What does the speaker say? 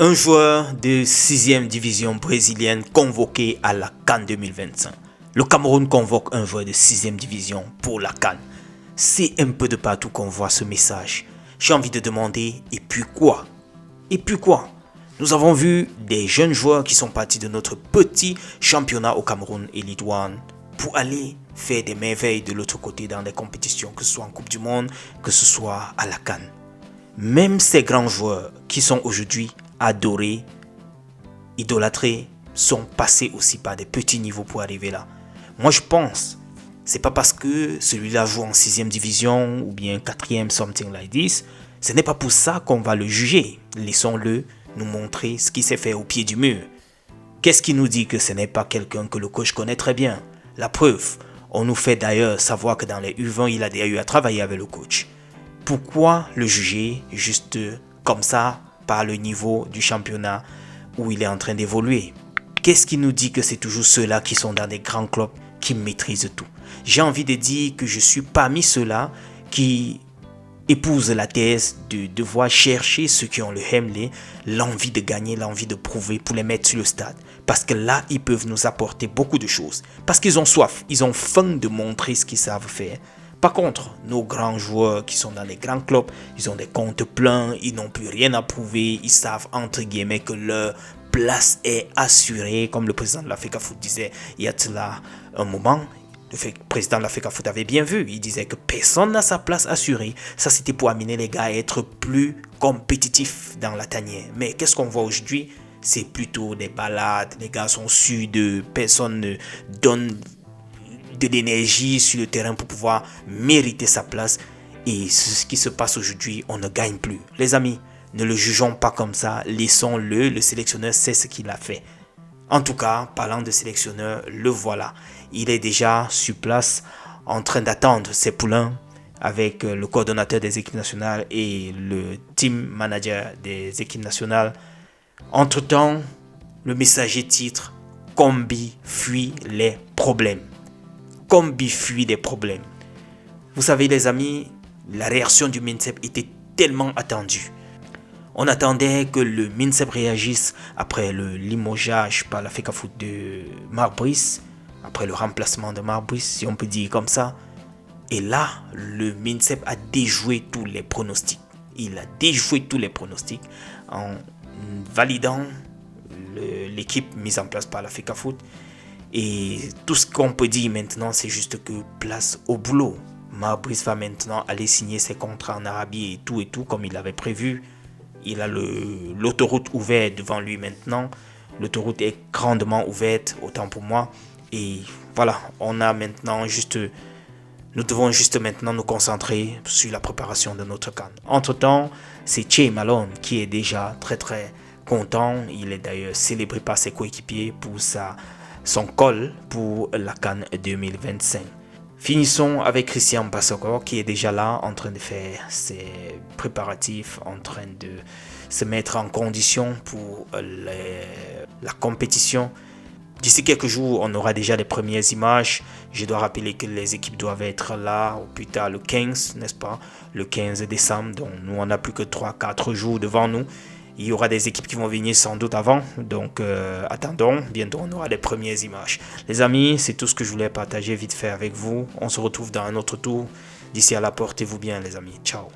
Un joueur de 6e division brésilienne convoqué à la CAN 2025. Le Cameroun convoque un joueur de 6e division pour la CAN. C'est un peu de partout qu'on voit ce message. J'ai envie de demander, et puis quoi? Et puis quoi? Nous avons vu des jeunes joueurs qui sont partis de notre petit championnat au Cameroun et Ligue 1 pour aller faire des merveilles de l'autre côté dans des compétitions, que ce soit en Coupe du Monde, que ce soit à la CAN. Même ces grands joueurs qui sont aujourd'hui adorés, idolâtrés, sont passés aussi par des petits niveaux pour arriver là. Moi je pense, c'est pas parce que celui-là joue en 6e division ou bien 4e, something like this, ce n'est pas pour ça qu'on va le juger. Laissons-le nous montrer ce qu'il sait faire au pied du mur. Qu'est-ce qui nous dit que ce n'est pas quelqu'un que le coach connaît très bien? La preuve, on nous fait d'ailleurs savoir que dans les U20, il a déjà eu à travailler avec le coach. Pourquoi le juger juste comme ça par le niveau du championnat où il est en train d'évoluer? Qu'est-ce qui nous dit que c'est toujours ceux-là qui sont dans des grands clubs qui maîtrisent tout? J'ai envie de dire que je suis parmi ceux-là qui épousent la thèse de devoir chercher ceux qui ont le Hemley, l'envie de gagner, l'envie de prouver pour les mettre sur le stade. Parce que là, ils peuvent nous apporter beaucoup de choses. Parce qu'ils ont soif, ils ont faim de montrer ce qu'ils savent faire. Par contre, nos grands joueurs qui sont dans les grands clubs, ils ont des comptes pleins, ils n'ont plus rien à prouver, ils savent entre guillemets que leur place est assurée, comme le président de l'Africa Foot disait il y a là un moment. Le président de l'Africa Foot avait bien vu, il disait que personne n'a sa place assurée. Ça c'était pour amener les gars à être plus compétitifs dans la tanière. Mais qu'est-ce qu'on voit aujourd'hui? C'est plutôt des balades, les gars sont sûrs de personne ne donne de l'énergie sur le terrain pour pouvoir mériter sa place. Et ce qui se passe aujourd'hui, on ne gagne plus. Les amis, ne le jugeons pas comme ça, laissons-le, le sélectionneur sait ce qu'il a fait. En tout cas, parlant de sélectionneur, le voilà. Il est déjà sur place en train d'attendre ses poulains avec le coordonnateur des équipes nationales et le team manager des équipes nationales. Entre-temps, le messager titre « Combi fuit les problèmes ». Combi fuit des problèmes. Vous savez les amis, la réaction du MINSEP était tellement attendue. On attendait que le MINSEP réagisse après le limogeage par l'Africa Foot de Marc Brice, après le remplacement de Marc Brice, si on peut dire comme ça. Et là, le MINSEP a déjoué tous les pronostics. Il a déjoué tous les pronostics en validant l'équipe mise en place par l'Africa Foot. Et tout ce qu'on peut dire maintenant, c'est juste que place au boulot. Marc Brice va maintenant aller signer ses contrats en Arabie et tout comme il avait prévu. Il a l'autoroute ouverte devant lui maintenant. L'autoroute est grandement ouverte, autant pour moi. Et voilà, nous devons juste maintenant nous concentrer sur la préparation de notre CAN. Entre-temps, c'est Che Malone qui est déjà très très content. Il est d'ailleurs célébré par ses coéquipiers pour son col pour la CAN 2025. Finissons avec Christian Bassogor qui est déjà là en train de faire ses préparatifs, en train de se mettre en condition pour la compétition. D'ici quelques jours, on aura déjà les premières images. Je dois rappeler que les équipes doivent être là au plus tard le 15, n'est-ce pas? Le 15 décembre, donc nous on n'a plus que 3-4 jours devant nous. Il y aura des équipes qui vont venir sans doute avant. Donc attendons, bientôt on aura les premières images. Les amis, c'est tout ce que je voulais partager vite fait avec vous. On se retrouve dans un autre tour. D'ici à là, portez-vous bien les amis. Ciao.